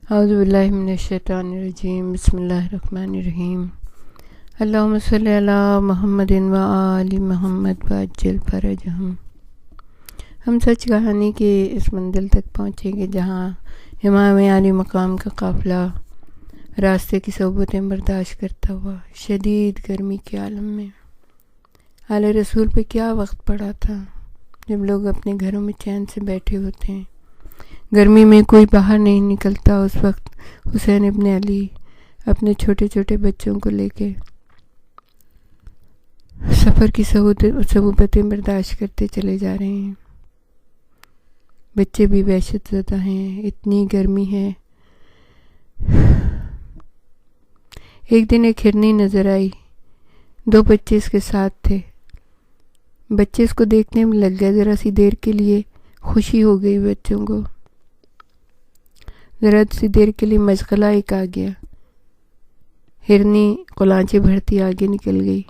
اعوذ باللہ من الشیطان الرجیم، بسم اللہ الرحمن الرحیم۔ اللہم صلی علی محمد و آل محمد وعجل فرجہم۔ ہم سچ کہانی کے اس منزل تک پہنچیں گے جہاں امام عالی مقام کا قافلہ راستے کی صحبتیں برداشت کرتا ہوا شدید گرمی کے عالم میں اعلی رسول پہ کیا وقت پڑا تھا جب لوگ اپنے گھروں میں چین سے بیٹھے ہوتے ہیں، گرمی میں کوئی باہر نہیں نکلتا۔ اس وقت حسین ابن علی اپنے چھوٹے چھوٹے بچوں کو لے کے سفر کی صعوبتیں برداشت کرتے چلے جا رہے ہیں۔ بچے بھی وحشت زدہ ہیں، اتنی گرمی ہے۔ ایک دن ایک ہرنی نظر آئی، 2 بچے اس کے ساتھ تھے۔ بچے اس کو دیکھنے میں لگ گئے، ذرا سی دیر کے لیے خوشی ہو گئی بچوں کو، ذرا سی دیر کے لیے مشغلہ ایک آ گیا۔ ہرنی قلانچے بھرتی آگے نکل گئی،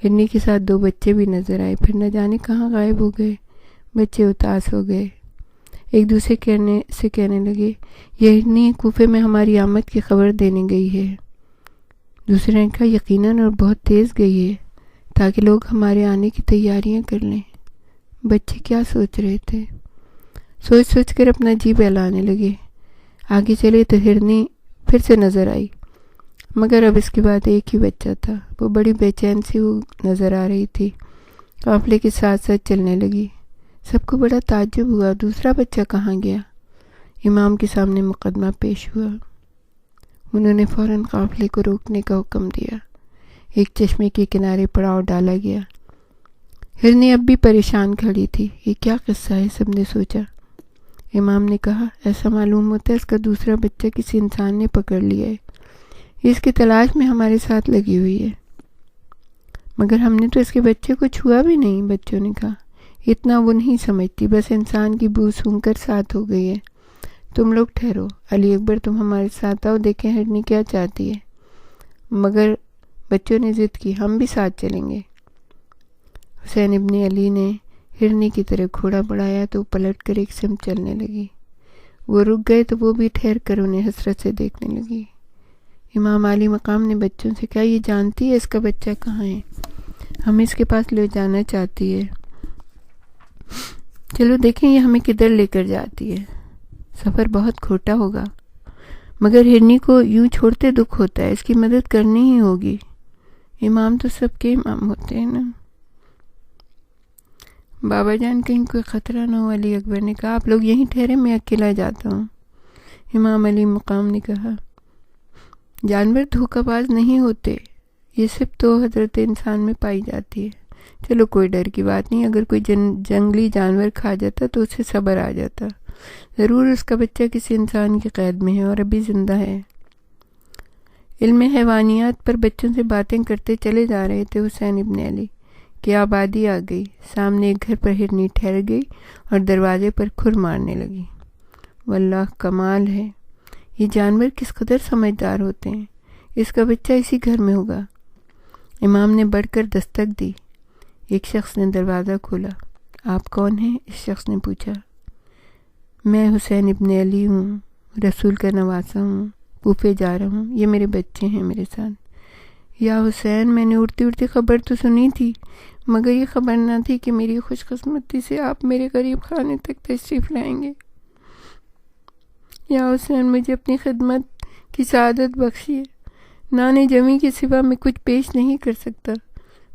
ہرنی کے ساتھ 2 بچے بھی نظر آئے، پھر نہ جانے کہاں غائب ہو گئے۔ بچے اداس ہو گئے، ایک دوسرے سے کہنے لگے، یہ ہرنی کوفے میں ہماری آمد کی خبر دینے گئی ہے۔ دوسرے نے کہا، یقیناً اور بہت تیز گئی ہے تاکہ لوگ ہمارے آنے کی تیاریاں کر لیں۔ بچے کیا سوچ رہے تھے؟ سوچ کر اپنا جی بہلانے لگے۔ آگے چلے تو ہرنی پھر سے نظر آئی، مگر اب اس کے بعد ایک ہی بچہ تھا۔ وہ بڑی بے چین سی نظر آ رہی تھی، قافلے کے ساتھ ساتھ چلنے لگی۔ سب کو بڑا تعجب ہوا، دوسرا بچہ کہاں گیا؟ امام کے سامنے مقدمہ پیش ہوا۔ انہوں نے فوراً قافلے کو روکنے کا حکم دیا۔ ایک چشمے کے کنارے پڑاؤ ڈالا گیا۔ ہرنی اب بھی پریشان کھڑی تھی۔ یہ کیا قصہ ہے؟ سب نے سوچا۔ امام نے کہا، ایسا معلوم ہوتا ہے اس کا دوسرا بچہ کسی انسان نے پکڑ لیا ہے، یہ اس کی تلاش میں ہمارے ساتھ لگی ہوئی ہے۔ مگر ہم نے تو اس کے بچے کو چھوا بھی نہیں، بچوں نے کہا۔ اتنا وہ نہیں سمجھتی، بس انسان کی بو سونگھ کر ساتھ ہو گئی ہے۔ تم لوگ ٹھہرو، علی اکبر تم ہمارے ساتھ آؤ، دیکھیں ہرنی کیا چاہتی ہے۔ مگر بچوں نے ضد کی، ہم بھی ساتھ چلیں گے۔ حسین ابن علی نے ہرنی کی طرف گھوڑا بڑھایا تو وہ پلٹ کر ایک سمت چلنے لگی۔ وہ رک گئے تو وہ بھی ٹھہر کر انہیں حسرت سے دیکھنے لگی۔ امام عالی مقام نے بچوں سے کہا، یہ جانتی ہے اس کا بچہ کہاں ہے؟ ہمیں اس کے پاس لے جانا چاہتی ہے، چلو دیکھیں یہ ہمیں کدھر لے کر جاتی ہے۔ سفر بہت کھوٹا ہوگا، مگر ہرنی کو یوں چھوڑتے دکھ ہوتا ہے، اس کی مدد کرنی ہی ہوگی۔ امام تو سب کے امام ہوتے ہیں نا۔ بابا جان کہیں کوئی خطرہ نہ ہو، علی اکبر نے کہا، آپ لوگ یہیں ٹھہرے، میں اکیلا جاتا ہوں۔ امام علی مقام نے کہا، جانور دھوکہ باز نہیں ہوتے، یہ صرف تو حضرت انسان میں پائی جاتی ہے۔ چلو کوئی ڈر کی بات نہیں، اگر کوئی جنگلی جانور کھا جاتا تو اسے صبر آ جاتا، ضرور اس کا بچہ کسی انسان کی قید میں ہے اور ابھی زندہ ہے۔ علم حیوانیات پر بچوں سے باتیں کرتے چلے جا رہے تھے حسین ابن علی کہ آبادی آ گئی۔ سامنے ایک گھر پر ہرنی ٹھہر گئی اور دروازے پر کھر مارنے لگی۔ واللہ کمال ہے، یہ جانور کس قدر سمجھدار ہوتے ہیں، اس کا بچہ اسی گھر میں ہوگا۔ امام نے بڑھ کر دستک دی۔ ایک شخص نے دروازہ کھولا۔ آپ کون ہیں؟ اس شخص نے پوچھا۔ میں حسین ابن علی ہوں، رسول کا نواسہ ہوں، کوفے جا رہا ہوں، یہ میرے بچے ہیں میرے ساتھ۔ یا حسین، میں نے اڑتی خبر تو سنی تھی، مگر یہ خبر نہ تھی کہ میری خوش قسمتی سے آپ میرے غریب خانے تک تشریف لائیں گے۔ یا حسین، مجھے اپنی خدمت کی سعادت بخشیے۔ نان جمی کے سوا میں کچھ پیش نہیں کر سکتا،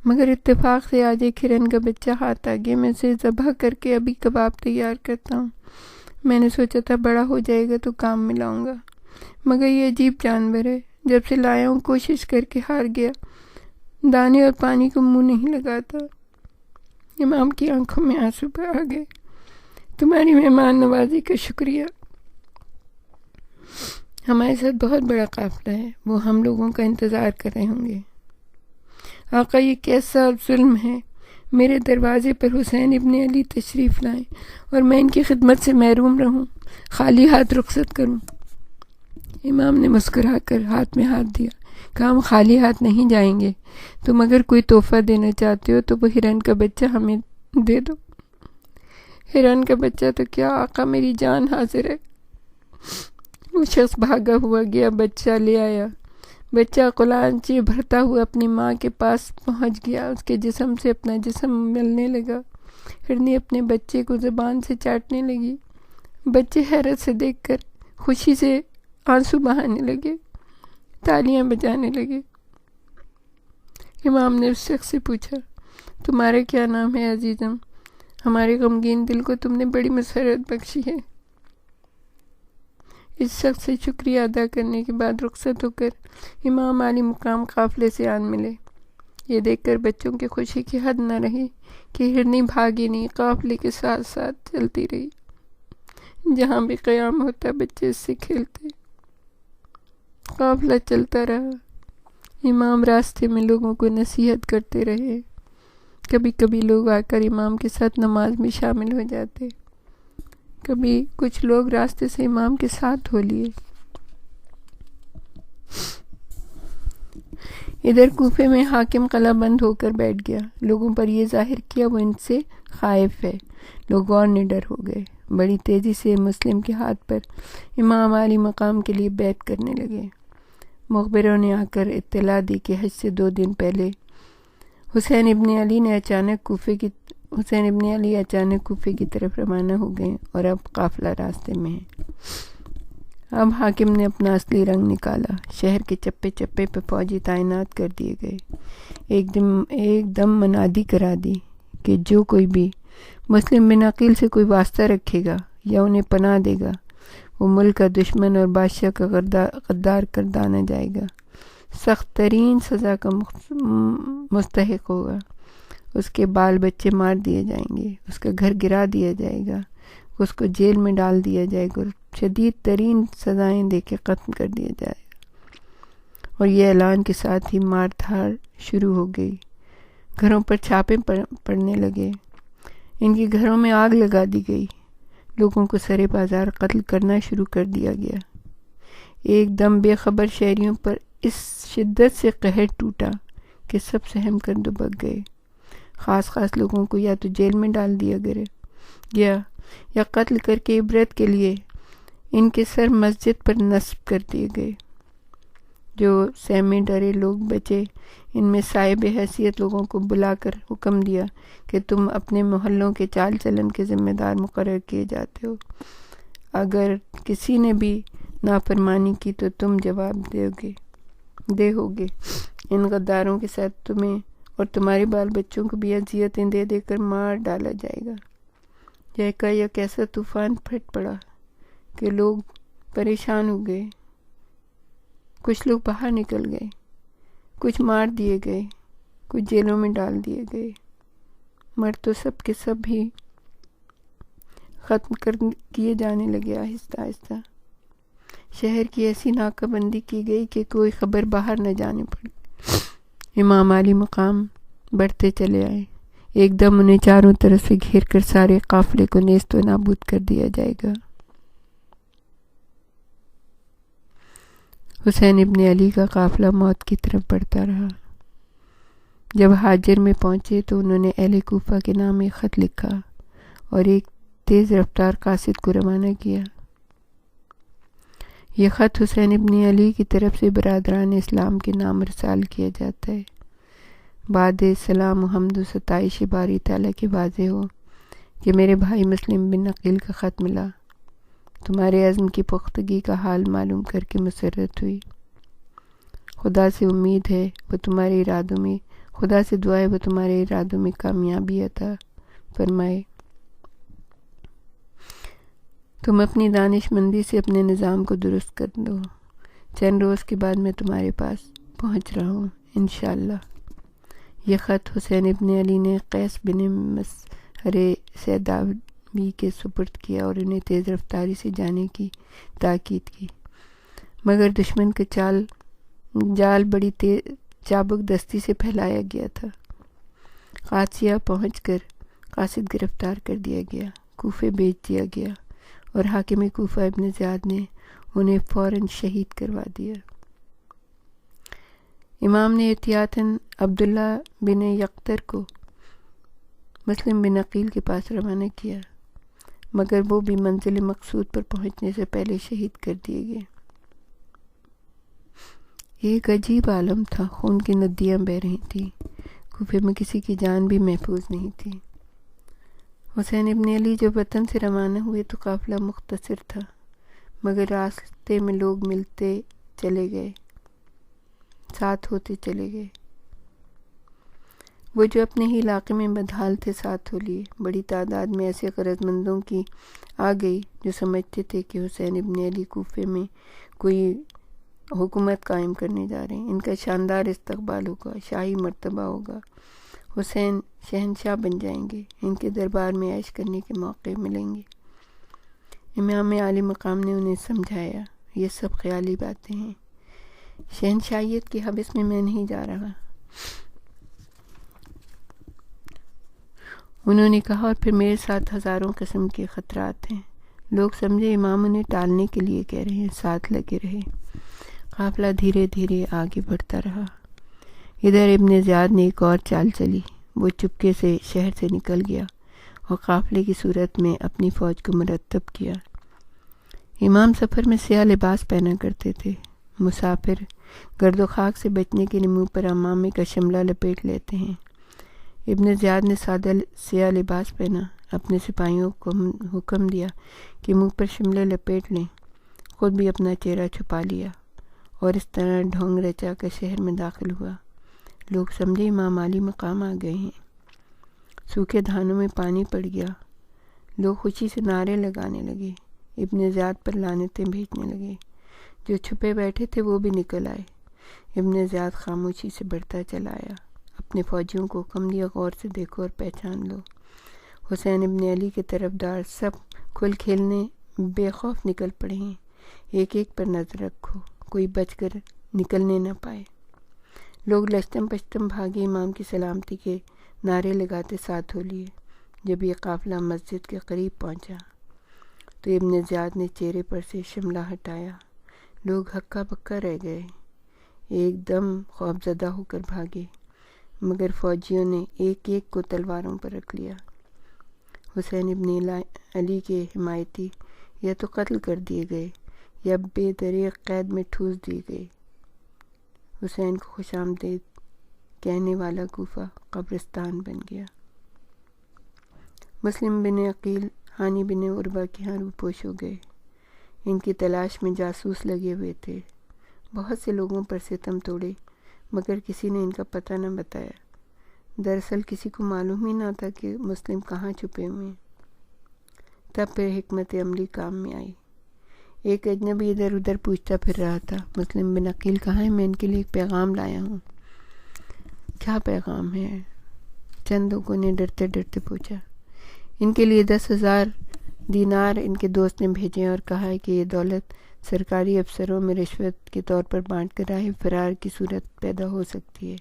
مگر اتفاق سے آج ایک ہرن کا بچہ ہاتھ آ گیا، میں اسے ذبح کر کے ابھی کباب تیار کرتا ہوں۔ میں نے سوچا تھا بڑا ہو جائے گا تو کام میں لاؤں گا، مگر یہ عجیب جانور ہے، جب سے لایا ہوں کوشش کر کے ہار گیا، دانے اور پانی کو منہ نہیں لگاتا۔ امام کی آنکھوں میں آنسو آ گئے۔ تمہاری مہمان نوازی کا شکریہ۔ ہمارے ساتھ بہت بڑا قافلہ ہے، وہ ہم لوگوں کا انتظار کر رہے ہوں گے۔ آقا، یہ کیسا ظلم ہے، میرے دروازے پر حسین ابن علی تشریف لائیں اور میں ان کی خدمت سے محروم رہوں، خالی ہاتھ رخصت کروں۔ امام نے مسکرا کر ہاتھ میں ہاتھ دیا، کہا، ہم خالی ہاتھ نہیں جائیں گے، تم اگر کوئی تحفہ دینا چاہتے ہو تو وہ ہرن کا بچہ ہمیں دے دو۔ ہرن کا بچہ تو کیا آقا، میری جان حاضر ہے۔ وہ شخص بھاگا ہوا گیا، بچہ لے آیا۔ بچہ قلانچی بھرتا ہوا اپنی ماں کے پاس پہنچ گیا، اس کے جسم سے اپنا جسم ملنے لگا۔ ہرنی اپنے بچے کو زبان سے چاٹنے لگی۔ بچے حیرت سے دیکھ کر خوشی سے آنسو بہانے لگے، تالیاں بجانے لگے۔ امام نے اس شخص سے پوچھا، تمہارا کیا نام ہے عزیزم؟ ہمارے غمگین دل کو تم نے بڑی مسرت بخشی ہے۔ اس شخص سے شکریہ ادا کرنے کے بعد رخصت ہو کر امام عالی مقام قافلے سے آن ملے۔ یہ دیکھ کر بچوں کی خوشی کی حد نہ رہی کہ ہرنی بھاگی نہیں، قافلے کے ساتھ ساتھ چلتی رہی۔ جہاں بھی قیام ہوتا بچے اس سے کھیلتے۔ قافلہ چلتا رہا۔ امام راستے میں لوگوں کو نصیحت کرتے رہے۔ کبھی کبھی لوگ آ کر امام کے ساتھ نماز میں شامل ہو جاتے، کبھی کچھ لوگ راستے سے امام کے ساتھ ہو لیے۔ ادھر کوفے میں حاکم قلعہ بند ہو کر بیٹھ گیا۔ لوگوں پر یہ ظاہر کیا وہ ان سے خائف ہے۔ لوگ اور نڈر ہو گئے، بڑی تیزی سے مسلم کے ہاتھ پر امام عالی مقام کے لیے بیعت کرنے لگے۔ مخبروں نے آ کر اطلاع دی کہ حج سے 2 دن پہلے حسین ابن علی اچانک کوفے کی طرف روانہ ہو گئے اور اب قافلہ راستے میں ہے۔ اب حاکم نے اپنا اصلی رنگ نکالا۔ شہر کے چپے چپے پہ فوجی تعینات کر دیے گئے۔ ایک دم منادی کرا دی کہ جو کوئی بھی مسلم بن عقیل سے کوئی واسطہ رکھے گا یا انہیں پناہ دے گا وہ ملک کا دشمن اور بادشاہ کا غدار کر دانا جائے گا، سخت ترین سزا کا مستحق ہوگا۔ اس کے بال بچے مار دیے جائیں گے، اس کا گھر گرا دیا جائے گا، اس کو جیل میں ڈال دیا جائے گا اور شدید ترین سزائیں دے کے ختم کر دیا جائے گا۔ اور یہ اعلان کے ساتھ ہی مار دھاڑ شروع ہو گئی۔ گھروں پر چھاپے پڑنے لگے، ان کے گھروں میں آگ لگا دی گئی، لوگوں کو سرے بازار قتل کرنا شروع کر دیا گیا۔ ایک دم بے خبر شہریوں پر اس شدت سے قہر ٹوٹا کہ سب سہم کر دبک گئے۔ خاص لوگوں کو یا تو جیل میں ڈال دیا گیا یا قتل کر کے عبرت کے لیے ان کے سر مسجد پر نصب کر دیے گئے۔ جو سہمے ڈرے لوگ بچے، ان میں صاحب حیثیت لوگوں کو بلا کر حکم دیا کہ تم اپنے محلوں کے چال چلن کے ذمہ دار مقرر کیے جاتے ہو، اگر کسی نے بھی نافرمانی کی تو تم جواب دے ہوگے۔ ان غداروں کے ساتھ تمہیں اور تمہارے بال بچوں کو بھی اذیتیں دے دے کر مار ڈالا جائے گا۔ یک ایسا طوفان پھٹ پڑا کہ لوگ پریشان ہو گئے، کچھ لوگ باہر نکل گئے، کچھ مار دیے گئے، کچھ جیلوں میں ڈال دیے گئے، مر تو سب کے سب ہی ختم کیے جانے لگے آہستہ آہستہ۔ شہر کی ایسی ناکہ بندی کی گئی کہ کوئی خبر باہر نہ جانے پڑی۔ امام عالی مقام بڑھتے چلے آئے۔ ایک دم انہیں چاروں طرف سے گھیر کر سارے قافلے کو نیست و نابود کر دیا جائے گا۔ حسین ابن علی کا قافلہ موت کی طرف بڑھتا رہا۔ جب حاجر میں پہنچے تو انہوں نے اہل کوفہ کے نام ایک خط لکھا اور ایک تیز رفتار قاصد کو روانہ کیا۔ یہ خط حسین ابن علی کی طرف سے برادران اسلام کے نام ارسال کیا جاتا ہے۔ بعد سلام و حمد و ستائش باری تعالیٰ کے واضح ہو کہ میرے بھائی مسلم بن عقیل کا خط ملا، تمہارے عزم کی پختگی کا حال معلوم کر کے مسرت ہوئی۔ خدا سے امید ہے وہ تمہارے ارادوں میں خدا سے دعا ہے وہ تمہارے ارادوں میں کامیابی عطا فرمائے۔ تم اپنی دانش مندی سے اپنے نظام کو درست کر دو۔ چند روز کے بعد میں تمہارے پاس پہنچ رہا ہوں انشاءاللہ۔ یہ خط حسین ابن علی نے قیس بن مسہر سیداوی کے سپرد کیا اور انہیں تیز رفتاری سے جانے کی تاکید کی، مگر دشمن کا جال بڑی چابک دستی سے پھیلایا گیا تھا۔ قادسیہ پہنچ کر قاصد گرفتار کر دیا گیا، کوفے بھیج دیا گیا اور حاکم کوفہ ابن زیاد نے انہیں فوراً شہید کروا دیا۔ امام نے احتیاطاً عبداللہ بن یقطر کو مسلم بن عقیل کے پاس روانہ کیا۔ مگر وہ بھی منزل مقصود پر پہنچنے سے پہلے شہید کر دیے گئے۔ یہ ایک عجیب عالم تھا، خون کی ندیاں بہہ رہی تھیں، کوفے میں کسی کی جان بھی محفوظ نہیں تھی۔ حسین ابن علی جب وطن سے روانہ ہوئے تو قافلہ مختصر تھا، مگر راستے میں لوگ ملتے چلے گئے، ساتھ ہوتے چلے گئے۔ وہ جو اپنے ہی علاقے میں بدحال تھے ساتھ ہو لیے۔ بڑی تعداد میں ایسے غرض مندوں کی آ گئی جو سمجھتے تھے کہ حسین ابن علی کوفے میں کوئی حکومت قائم کرنے جا رہے ہیں، ان کا شاندار استقبال ہوگا، شاہی مرتبہ ہوگا، حسین شہنشاہ بن جائیں گے، ان کے دربار میں عیش کرنے کے موقع ملیں گے۔ امام عالی مقام نے انہیں سمجھایا، یہ سب خیالی باتیں ہیں، شہنشاہیت کی حوث میں نہیں جا رہا۔ انہوں نے کہا، اور پھر میرے ساتھ ہزاروں قسم کے خطرات ہیں۔ لوگ سمجھے امام انہیں ٹالنے کے لیے کہہ رہے ہیں، ساتھ لگے رہے۔ قافلہ دھیرے دھیرے آگے بڑھتا رہا۔ ادھر ابن زیاد نے ایک اور چال چلی، وہ چپکے سے شہر سے نکل گیا اور قافلے کی صورت میں اپنی فوج کو مرتب کیا۔ امام سفر میں سیاہ لباس پہنا کرتے تھے۔ مسافر گرد و خاک سے بچنے کے لیے منہ پر عمامے کا شملہ لپیٹ لیتے ہیں۔ ابن زیاد نے سادہ سیاہ لباس پہنا، اپنے سپاہیوں کو حکم دیا کہ منہ پر شملہ لپیٹ لیں، خود بھی اپنا چہرہ چھپا لیا اور اس طرح ڈھونگ رچا کر شہر میں داخل ہوا۔ لوگ سمجھے امام عالی مقام آ گئے ہیں۔ سوکھے دھانوں میں پانی پڑ گیا، لوگ خوشی سے نعرے لگانے لگے، ابن زیاد پر لعنتیں بھیجنے لگے۔ جو چھپے بیٹھے تھے وہ بھی نکل آئے۔ ابن زیاد خاموشی سے بڑھتا چلا آیا، اپنے فوجیوں کو حکم دیا، غور سے دیکھو اور پہچان لو۔ حسین ابن علی کے طرفدار سب کھل کھیلنے بے خوف نکل پڑے ہیں، ایک ایک پر نظر رکھو، کوئی بچ کر نکلنے نہ پائے۔ لوگ لشتم پشتم بھاگے، امام کی سلامتی کے نعرے لگاتے ساتھ ہو لیے۔ جب یہ قافلہ مسجد کے قریب پہنچا تو ابن زیاد نے چہرے پر سے شملہ ہٹایا۔ لوگ ہکا بکا رہ گئے، ایک دم خوفزدہ ہو کر بھاگے، مگر فوجیوں نے ایک ایک کو تلواروں پر رکھ لیا۔ حسین ابن علی کے حمایتی یا تو قتل کر دیے گئے یا بے دریغ قید میں ٹھوس دیے گئے۔ حسین کو خوش آمدید کہنے والا کوفہ قبرستان بن گیا۔ مسلم بن عقیل ہانی بن عروہ کے ہاں روپوش ہو گئے۔ ان کی تلاش میں جاسوس لگے ہوئے تھے۔ بہت سے لوگوں پر ستم توڑے، مگر کسی نے ان کا پتہ نہ بتایا۔ دراصل کسی کو معلوم ہی نہ تھا کہ مسلم کہاں چھپے ہوئے ہیں۔ تب پھر حکمت عملی کام میں آئی۔ ایک اجنبی ادھر ادھر پوچھتا پھر رہا تھا، مسلم بن عقیل کہاں ہے؟ میں ان کے لیے ایک پیغام لایا ہوں۔ کیا پیغام ہے؟ چند لوگوں نے ڈرتے ڈرتے پوچھا۔ ان کے لیے 10,000 دینار ان کے دوست نے بھیجے اور کہا ہے کہ یہ دولت سرکاری افسروں میں رشوت کے طور پر بانٹ کر راہ فرار کی صورت پیدا ہو سکتی ہے۔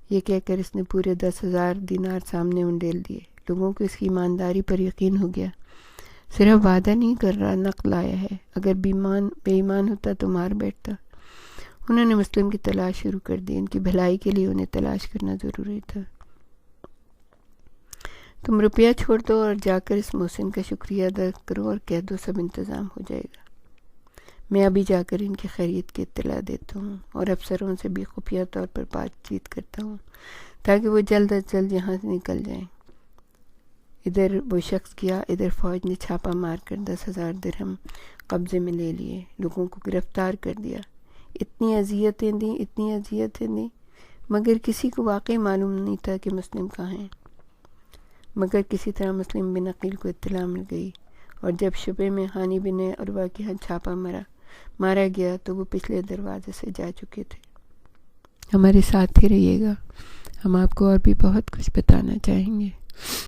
یہ کہہ کر اس نے پورے 10,000 دینار سامنے انڈیل دیے۔ لوگوں کو اس کی ایمانداری پر یقین ہو گیا۔ صرف وعدہ نہیں کر رہا، نقل آیا ہے، اگر بے ایمان ہوتا تو مار بیٹھتا۔ انہوں نے مسلم کی تلاش شروع کر دی، ان کی بھلائی کے لیے انہیں تلاش کرنا ضروری تھا۔ تم روپیہ چھوڑ دو اور جا کر اس محسن کا شکریہ ادا کرو اور کہہ دو سب انتظام ہو جائے گا۔ میں ابھی جا کر ان کی خیریت کی اطلاع دیتا ہوں اور افسروں سے بھی خفیہ طور پر بات چیت کرتا ہوں تاکہ وہ جلد از جلد یہاں سے نکل جائیں۔ ادھر وہ شخص کیا، ادھر فوج نے چھاپا مار کر 10,000 درہم قبضے میں لے لیے، لوگوں کو گرفتار کر دیا، اتنی اذیتیں دیں، مگر کسی کو واقعی معلوم نہیں تھا کہ مسلم کہاں ہیں۔ مگر کسی طرح مسلم بن عقیل کو اطلاع مل گئی، اور جب شبے میں ہانی بن عروہ کے ہاں چھاپا مارا گیا تو وہ پچھلے دروازے سے جا چکے تھے۔ ہمارے ساتھ ہی رہیے گا، ہم آپ کو اور بھی بہت کچھ بتانا چاہیں گے۔